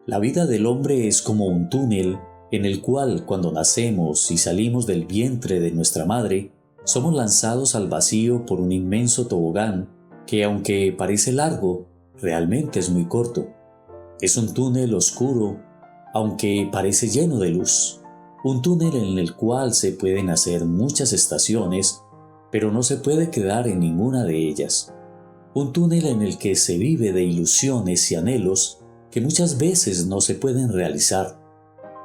La vida del hombre es como un túnel en el cual, cuando nacemos y salimos del vientre de nuestra madre, somos lanzados al vacío por un inmenso tobogán que, aunque parece largo, realmente es muy corto. Es un túnel oscuro, aunque parece lleno de luz. Un túnel en el cual se pueden hacer muchas estaciones, pero no se puede quedar en ninguna de ellas. Un túnel en el que se vive de ilusiones y anhelos que muchas veces no se pueden realizar.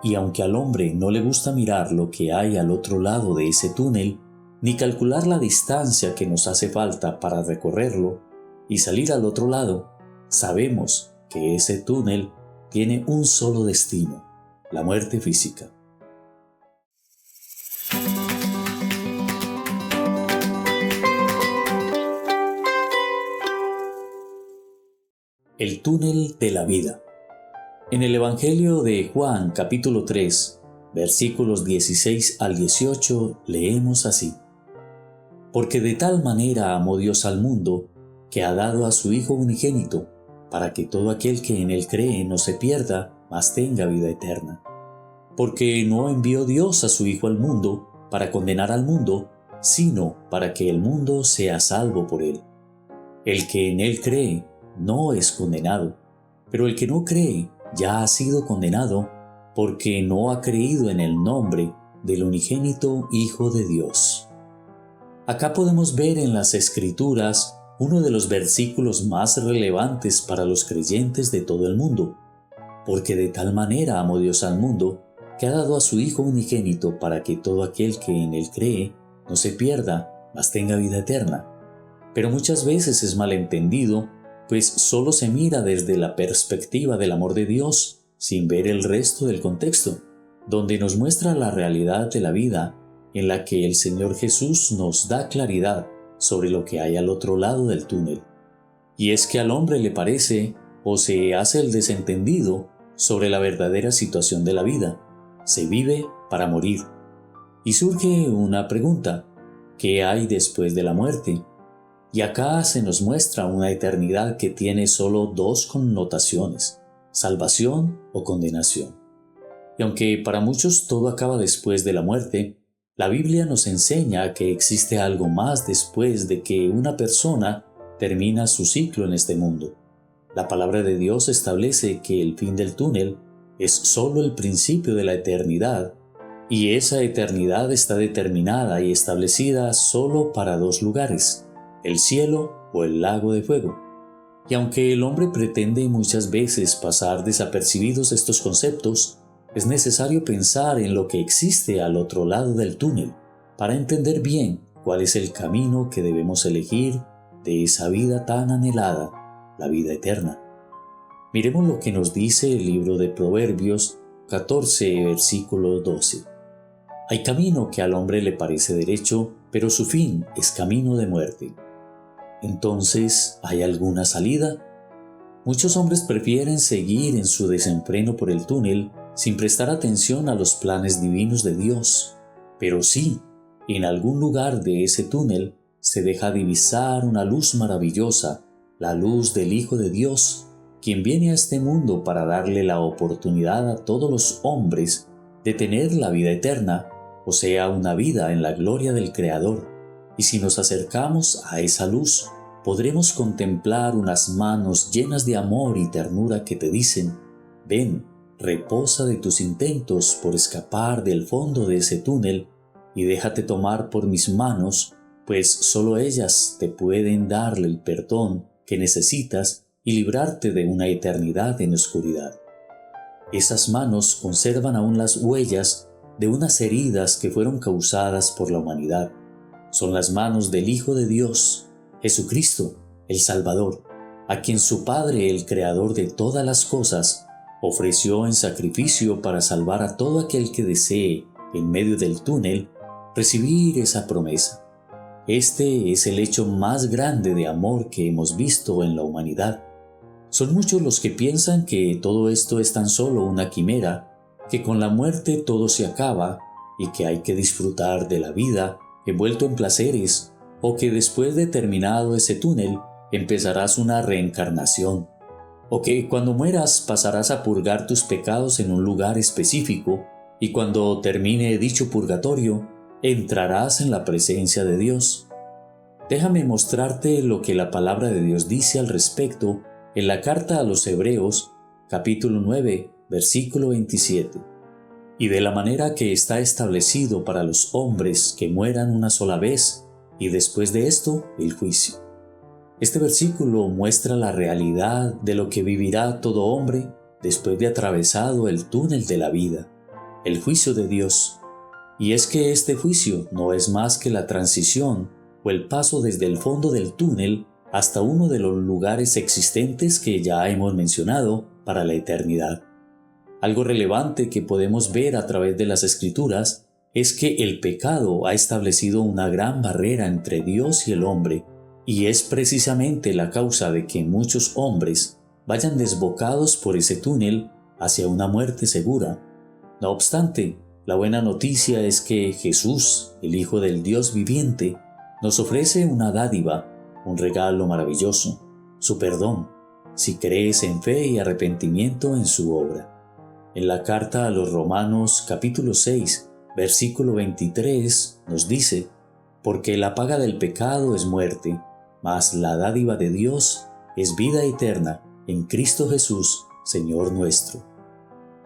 Y aunque al hombre no le gusta mirar lo que hay al otro lado de ese túnel, ni calcular la distancia que nos hace falta para recorrerlo y salir al otro lado, sabemos que ese túnel tiene un solo destino: la muerte física. El túnel de la vida. En el Evangelio de Juan, capítulo 3, versículos 16 al 18, leemos así: Porque de tal manera amó Dios al mundo, que ha dado a su Hijo unigénito, para que todo aquel que en él cree no se pierda, mas tenga vida eterna. Porque no envió Dios a su Hijo al mundo para condenar al mundo, sino para que el mundo sea salvo por él. El que en él cree no es condenado, pero el que no cree ya ha sido condenado, porque no ha creído en el nombre del unigénito Hijo de Dios. Acá podemos ver en las Escrituras uno de los versículos más relevantes para los creyentes de todo el mundo. Porque de tal manera amó Dios al mundo, que ha dado a su Hijo unigénito para que todo aquel que en él cree no se pierda, mas tenga vida eterna. Pero muchas veces es malentendido, pues solo se mira desde la perspectiva del amor de Dios, sin ver el resto del contexto, donde nos muestra la realidad de la vida, en la que el Señor Jesús nos da claridad sobre lo que hay al otro lado del túnel. Y es que al hombre le parece, o se hace el desentendido, sobre la verdadera situación de la vida. Se vive para morir. Y surge una pregunta: ¿qué hay después de la muerte? Y acá se nos muestra una eternidad que tiene solo dos connotaciones: salvación o condenación. Y aunque para muchos todo acaba después de la muerte, la Biblia nos enseña que existe algo más después de que una persona termina su ciclo en este mundo. La palabra de Dios establece que el fin del túnel es solo el principio de la eternidad, y esa eternidad está determinada y establecida solo para dos lugares: el cielo o el lago de fuego. Y aunque el hombre pretende muchas veces pasar desapercibidos estos conceptos, es necesario pensar en lo que existe al otro lado del túnel para entender bien cuál es el camino que debemos elegir de esa vida tan anhelada, la vida eterna. Miremos lo que nos dice el libro de Proverbios 14, versículo 12. Hay camino que al hombre le parece derecho, pero su fin es camino de muerte. Entonces, ¿hay alguna salida? Muchos hombres prefieren seguir en su desenfreno por el túnel sin prestar atención a los planes divinos de Dios. Pero sí, en algún lugar de ese túnel se deja divisar una luz maravillosa, la luz del Hijo de Dios, quien viene a este mundo para darle la oportunidad a todos los hombres de tener la vida eterna, o sea, una vida en la gloria del Creador. Y si nos acercamos a esa luz, podremos contemplar unas manos llenas de amor y ternura que te dicen: ven, reposa de tus intentos por escapar del fondo de ese túnel y déjate tomar por mis manos, pues solo ellas te pueden darle el perdón que necesitas y librarte de una eternidad en oscuridad. Esas manos conservan aún las huellas de unas heridas que fueron causadas por la humanidad. Son las manos del Hijo de Dios, Jesucristo, el Salvador, a quien su Padre, el Creador de todas las cosas, ofreció en sacrificio para salvar a todo aquel que desee, en medio del túnel, recibir esa promesa. Este es el hecho más grande de amor que hemos visto en la humanidad. Son muchos los que piensan que todo esto es tan solo una quimera, que con la muerte todo se acaba y que hay que disfrutar de la vida envuelto en placeres, o que después de terminado ese túnel empezarás una reencarnación. O que cuando mueras pasarás a purgar tus pecados en un lugar específico y cuando termine dicho purgatorio, entrarás en la presencia de Dios. Déjame mostrarte lo que la palabra de Dios dice al respecto en la carta a los Hebreos, capítulo 9, versículo 27. Y de la manera que está establecido para los hombres que mueran una sola vez, y después de esto, el juicio. Este versículo muestra la realidad de lo que vivirá todo hombre después de atravesado el túnel de la vida, el juicio de Dios. Y es que este juicio no es más que la transición o el paso desde el fondo del túnel hasta uno de los lugares existentes que ya hemos mencionado para la eternidad. Algo relevante que podemos ver a través de las Escrituras es que el pecado ha establecido una gran barrera entre Dios y el hombre, y es precisamente la causa de que muchos hombres vayan desbocados por ese túnel hacia una muerte segura. No obstante, la buena noticia es que Jesús, el Hijo del Dios viviente, nos ofrece una dádiva, un regalo maravilloso, su perdón, si crees en fe y arrepentimiento en su obra. En la carta a los Romanos capítulo 6, versículo 23 nos dice: porque la paga del pecado es muerte, mas la dádiva de Dios es vida eterna en Cristo Jesús, Señor nuestro.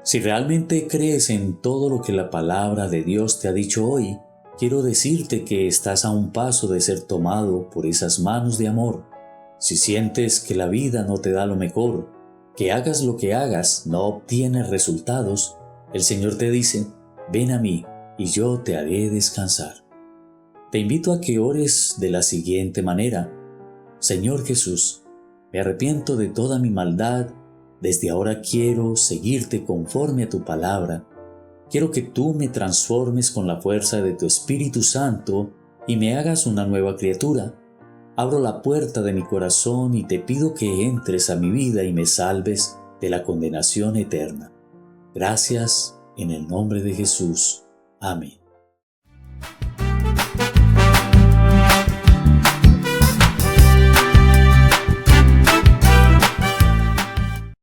Si realmente crees en todo lo que la palabra de Dios te ha dicho hoy, quiero decirte que estás a un paso de ser tomado por esas manos de amor. Si sientes que la vida no te da lo mejor, que hagas lo que hagas no obtienes resultados, el Señor te dice: ven a mí y yo te haré descansar. Te invito a que ores de la siguiente manera: Señor Jesús, me arrepiento de toda mi maldad, desde ahora quiero seguirte conforme a tu palabra. Quiero que tú me transformes con la fuerza de tu Espíritu Santo y me hagas una nueva criatura. Abro la puerta de mi corazón y te pido que entres a mi vida y me salves de la condenación eterna. Gracias en el nombre de Jesús. Amén.